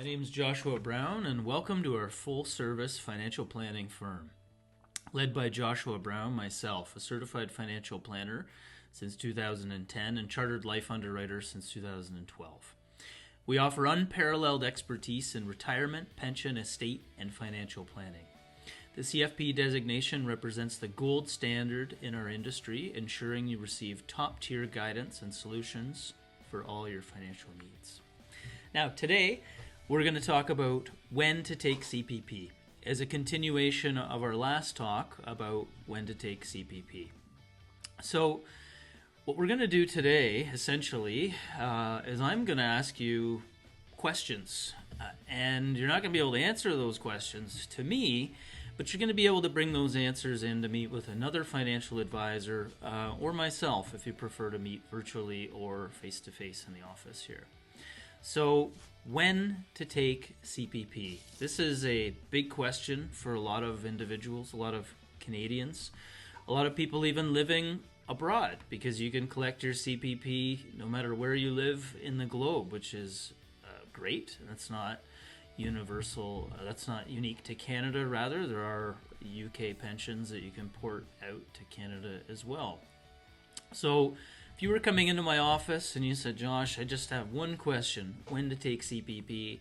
My name is Joshua Brown, and welcome to our full-service financial planning firm. Led by Joshua Brown, myself, a certified financial planner since 2010 and chartered life underwriter since 2012. We offer unparalleled expertise in retirement, pension, estate, and financial planning. The CFP designation represents the gold standard in our industry, ensuring you receive top-tier guidance and solutions for all your financial needs. Now, today, we're going to talk about when to take CPP as a continuation of our last talk about when to take CPP. So what we're going to do today, essentially, is I'm going to ask you questions. And you're not going to be able to answer those questions to me, but you're going to be able to bring those answers in to meet with another financial advisor or myself if you prefer to meet virtually or face-to-face in the office here. So, when to take CPP? This is a big question for a lot of individuals, a lot of Canadians, a lot of people even living abroad, because you can collect your CPP no matter where you live in the globe, which is great. That's not universal, that's not unique to Canada. Rather, there are UK pensions that you can port out to Canada as well. So, if you were coming into my office and you said, Josh, I just have one question, when to take CPP,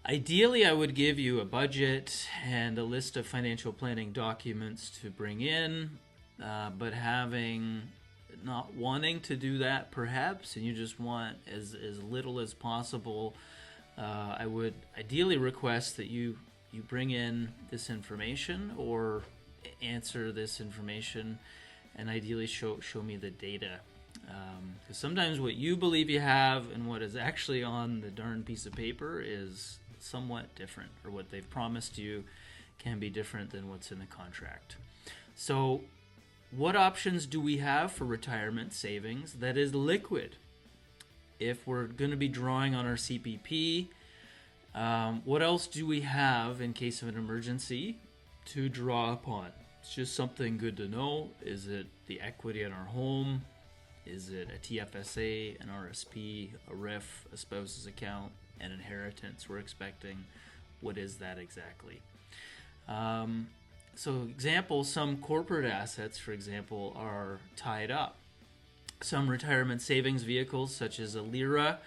ideally I would give you a budget and a list of financial planning documents to bring in, but not wanting to do that perhaps, and you just want as little as possible, I would ideally request that you bring in this information or answer this information and ideally show me the data. Because sometimes what you believe you have and what is actually on the darn piece of paper is somewhat different, or what they've promised you can be different than what's in the contract. So what options do we have for retirement savings that is liquid? If we're going to be drawing on our CPP, what else do we have in case of an emergency to draw upon? It's just something good to know. Is it the equity in our home? Is it a TFSA, an RSP, a RIF, a spouse's account, an inheritance we're expecting? What is that exactly? So examples, some corporate assets, for example, are tied up. Some retirement savings vehicles, such as a LIRA,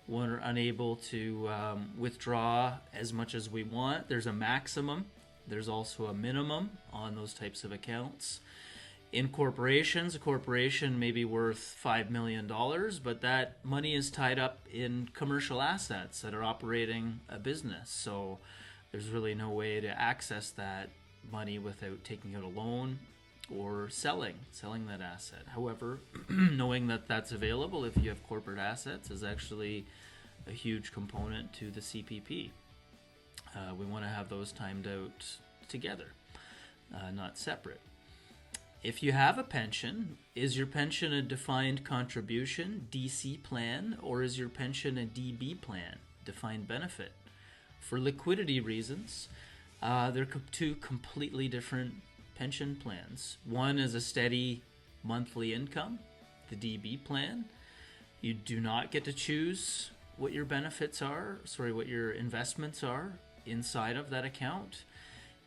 we're unable to withdraw as much as we want. There's a maximum. There's also a minimum on those types of accounts. In corporations, a corporation may be worth $5 million, but that money is tied up in commercial assets that are operating a business. So there's really no way to access that money without taking out a loan or selling that asset. However, knowing that that's available if you have corporate assets is actually a huge component to the CPP. We want to have those timed out together, not separate. If you have a pension, is your pension a defined contribution, DC plan, or is your pension a DB plan, defined benefit? For liquidity reasons, they're two completely different pension plans. One is a steady monthly income, the DB plan. You do not get to choose what your what your investments are inside of that account.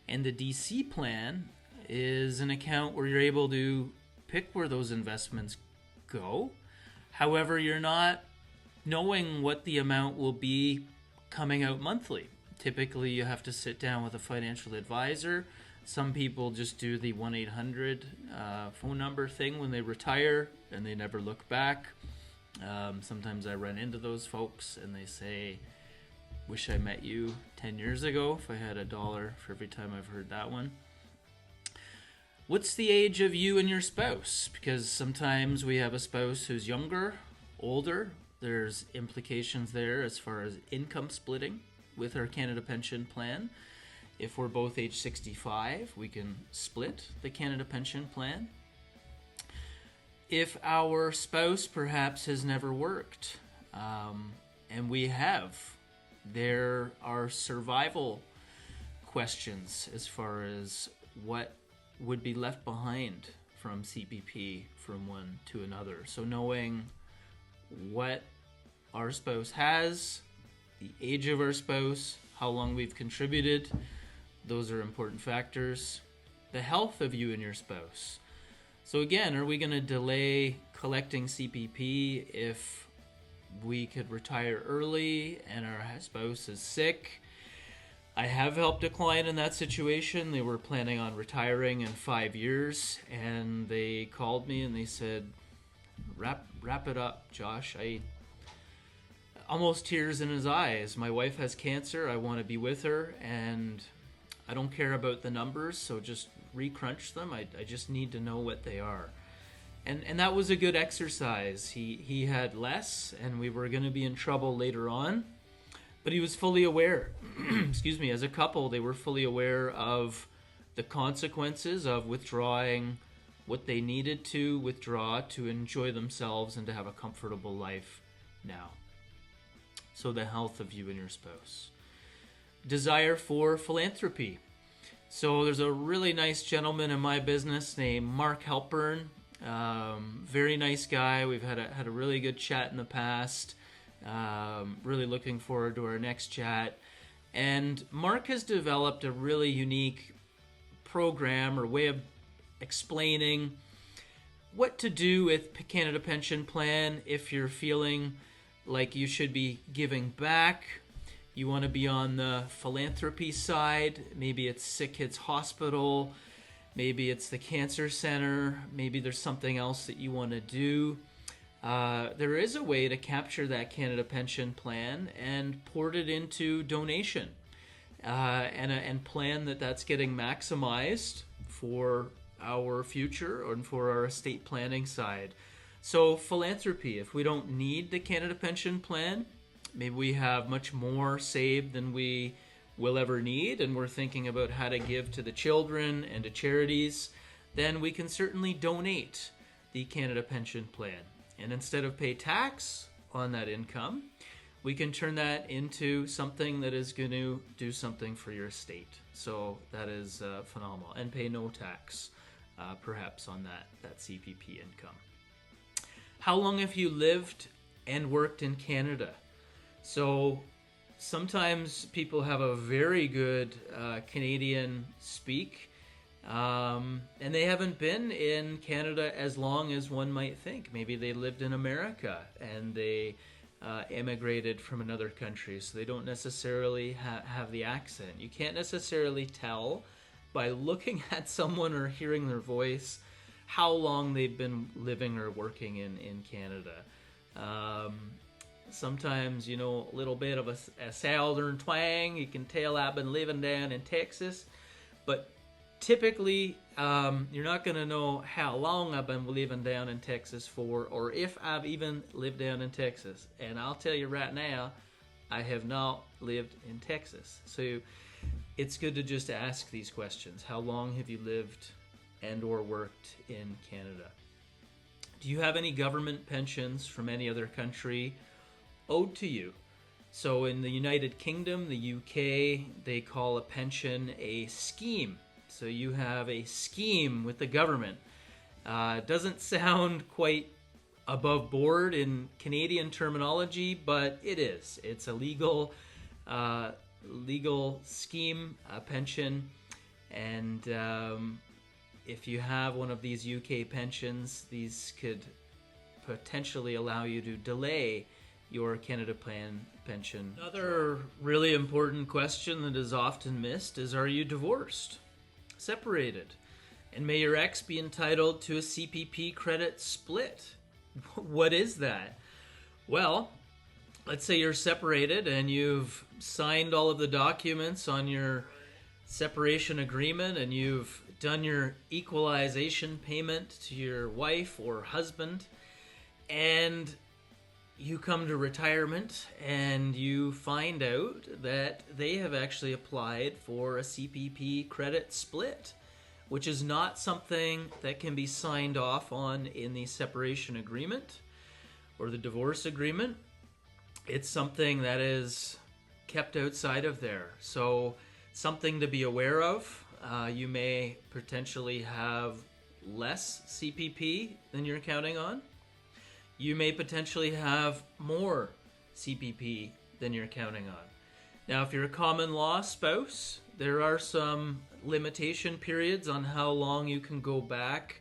And the DC plan is an account where you're able to pick where those investments go. However, you're not knowing what the amount will be coming out monthly. Typically, you have to sit down with a financial advisor. Some people just do the 1-800 phone number thing when they retire and they never look back. Sometimes I run into those folks and they say, wish I met you 10 years ago if I had $1 for every time I've heard that one. What's the age of you and your spouse? Because sometimes we have a spouse who's younger, older. There's implications there as far as income splitting with our Canada Pension Plan. If we're both age 65, we can split the Canada Pension Plan. If our spouse perhaps has never worked, and we have, there are survival questions as far as what would be left behind from CPP from one to another. So knowing what our spouse has the age of our spouse, how long we've contributed. Those are important factors. The health of you and your spouse. So again, are we going to delay collecting CPP if we could retire early and our spouse is sick? I have helped a client in that situation. They were planning on retiring in 5 years, and they called me and they said, wrap it up, Josh. Almost tears in his eyes. My wife has cancer. I want to be with her, and I don't care about the numbers, so just recrunch them. I just need to know what they are. And that was a good exercise. He had less, and we were going to be in trouble later on. But he was fully aware, excuse me, as a couple, they were fully aware of the consequences of withdrawing what they needed to withdraw to enjoy themselves and to have a comfortable life now. So the health of you and your spouse. Desire for philanthropy. So there's a really nice gentleman in my business named Mark Halpern. Very nice guy. We've had a really good chat in the past. Really looking forward to our next chat. And Mark has developed a really unique program or way of explaining what to do with Canada Pension Plan if you're feeling like you should be giving back. You want to be on the philanthropy side. Maybe it's Sick Kids Hospital. Maybe it's the Cancer Center. Maybe there's something else that you want to do. There is a way to capture that Canada Pension Plan and port it into donation and plan that's getting maximized for our future and for our estate planning side. So philanthropy, if we don't need the Canada Pension Plan, maybe we have much more saved than we will ever need, and we're thinking about how to give to the children and to charities, then we can certainly donate the Canada Pension Plan. And instead of pay tax on that income, we can turn that into something that is going to do something for your estate. So that is phenomenal. And pay no tax, perhaps, on that CPP income. How long have you lived and worked in Canada? So sometimes people have a very good Canadian speak, and they haven't been in Canada as long as one might think. Maybe they lived in America and they immigrated from another country, so they don't necessarily have the accent. You can't necessarily tell by looking at someone or hearing their voice how long they've been living or working in Canada. Sometimes, a little bit of a southern twang. You can tell I've been living down in Texas. But typically, you're not going to know how long I've been living down in Texas for, or if I've even lived down in Texas. And I'll tell you right now, I have not lived in Texas. So it's good to just ask these questions. How long have you lived and or worked in Canada? Do you have any government pensions from any other country owed to you? So in the United Kingdom, the UK, they call a pension a scheme. So you have a scheme with the government. Doesn't sound quite above board in Canadian terminology, but it is. It's a legal scheme, pension, and if you have one of these UK pensions, these could potentially allow you to delay your Canada Plan pension. Another really important question that is often missed is, are you divorced, separated? And may your ex be entitled to a CPP credit split? What is that? Well, let's say you're separated and you've signed all of the documents on your separation agreement and you've done your equalization payment to your wife or husband, and you come to retirement and you find out that they have actually applied for a CPP credit split, which is not something that can be signed off on in the separation agreement or the divorce agreement. It's something that is kept outside of there. So something to be aware of. You may potentially have less CPP than you're counting on. You may potentially have more CPP than you're counting on. Now, if you're a common law spouse, there are some limitation periods on how long you can go back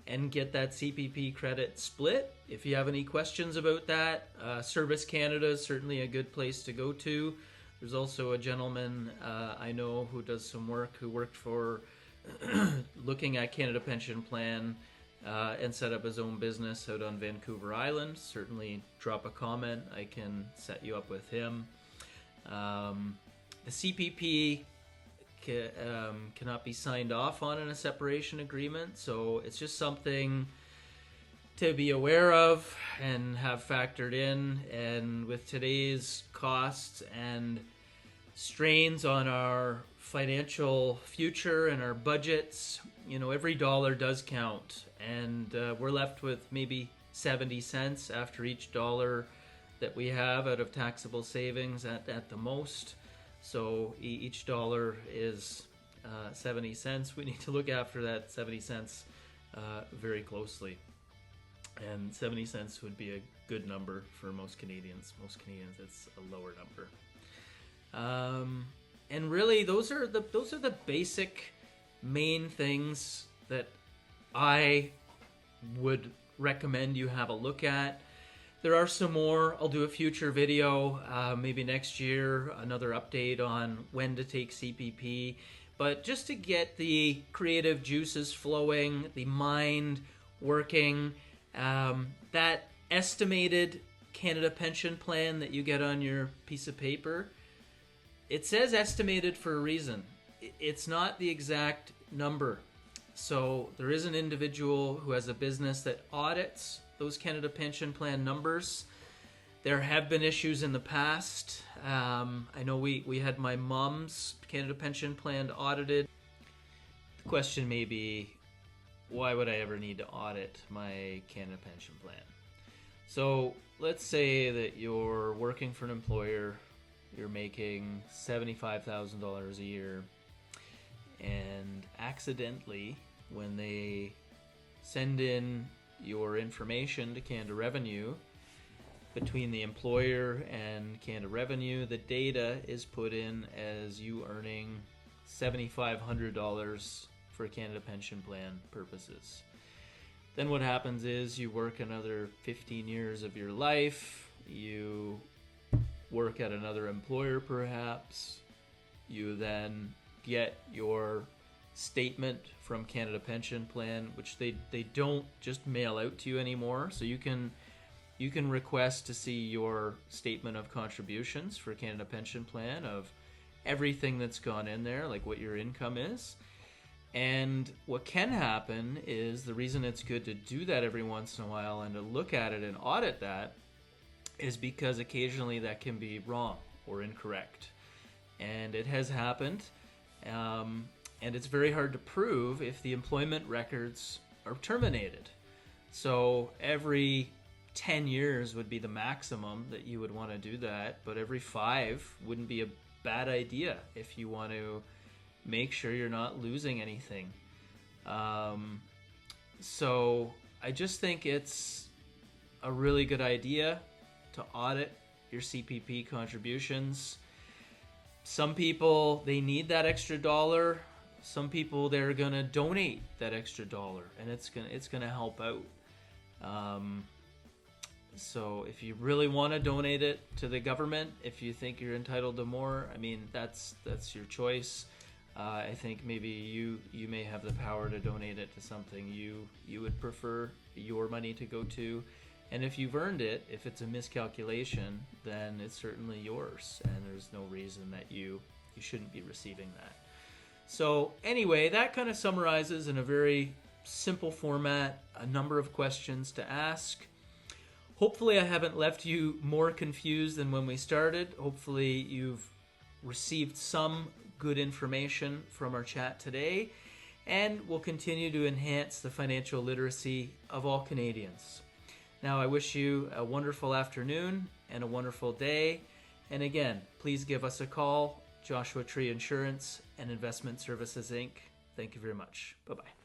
and get that CPP credit split. If you have any questions about that, Service Canada is certainly a good place to go to. There's also a gentleman I know who does some work, who worked for looking at Canada Pension Plan and set up his own business out on Vancouver Island. Certainly drop a comment. I can set you up with him. The CPP cannot be signed off on in a separation agreement, so it's just something to be aware of and have factored in. And with today's costs and strains on our financial future and our budgets, every dollar does count, and we're left with maybe 70 cents after each dollar that we have out of taxable savings at the most. So each dollar is 70 cents. We need to look after that 70 cents very closely. And 70 cents would be a good number for most Canadians. Most Canadians, it's a lower number. And really, those are the basic main things that I would recommend you have a look at. There are some more. I'll do a future video, maybe next year, another update on when to take CPP. But just to get the creative juices flowing, the mind working, that estimated Canada Pension Plan that you get on your piece of paper, it says estimated for a reason. It's not the exact number. So there is an individual who has a business that audits those Canada Pension Plan numbers. There have been issues in the past. I know we had my mom's Canada Pension Plan audited. The question may be, why would I ever need to audit my Canada Pension Plan? So let's say that you're working for an employer, you're making $75,000 a year, and accidentally, when they send in your information to Canada Revenue, between the employer and Canada Revenue, the data is put in as you earning $7,500 for Canada Pension Plan purposes. Then what happens is you work another 15 years of your life, you work at another employer perhaps, you then get your statement from Canada Pension Plan, which they don't just mail out to you anymore. So you can request to see your statement of contributions for Canada Pension Plan of everything that's gone in there, like what your income is. And what can happen is, the reason it's good to do that every once in a while and to look at it and audit that is because occasionally that can be wrong or incorrect. And it has happened. And it's very hard to prove if the employment records are terminated. So every 10 years would be the maximum that you would want to do that, but every 5 wouldn't be a bad idea if you want to make sure you're not losing anything. So I just think it's a really good idea to audit your CPP contributions. Some people, they need that extra dollar. Some people, they're gonna donate that extra dollar, and it's gonna help out. So if you really want to donate it to the government, if you think you're entitled to more, I mean, that's your choice. I think maybe you may have the power to donate it to something you would prefer your money to go to. And if you've earned it, if it's a miscalculation, then it's certainly yours, and there's no reason that you shouldn't be receiving that. So anyway, that kind of summarizes in a very simple format a number of questions to ask. Hopefully I haven't left you more confused than when we started. Hopefully you've received some good information from our chat today, and will continue to enhance the financial literacy of all Canadians. Now I wish you a wonderful afternoon and a wonderful day. And again, please give us a call, Joshua Tree Insurance and Investment Services Inc. Thank you very much. Bye-bye.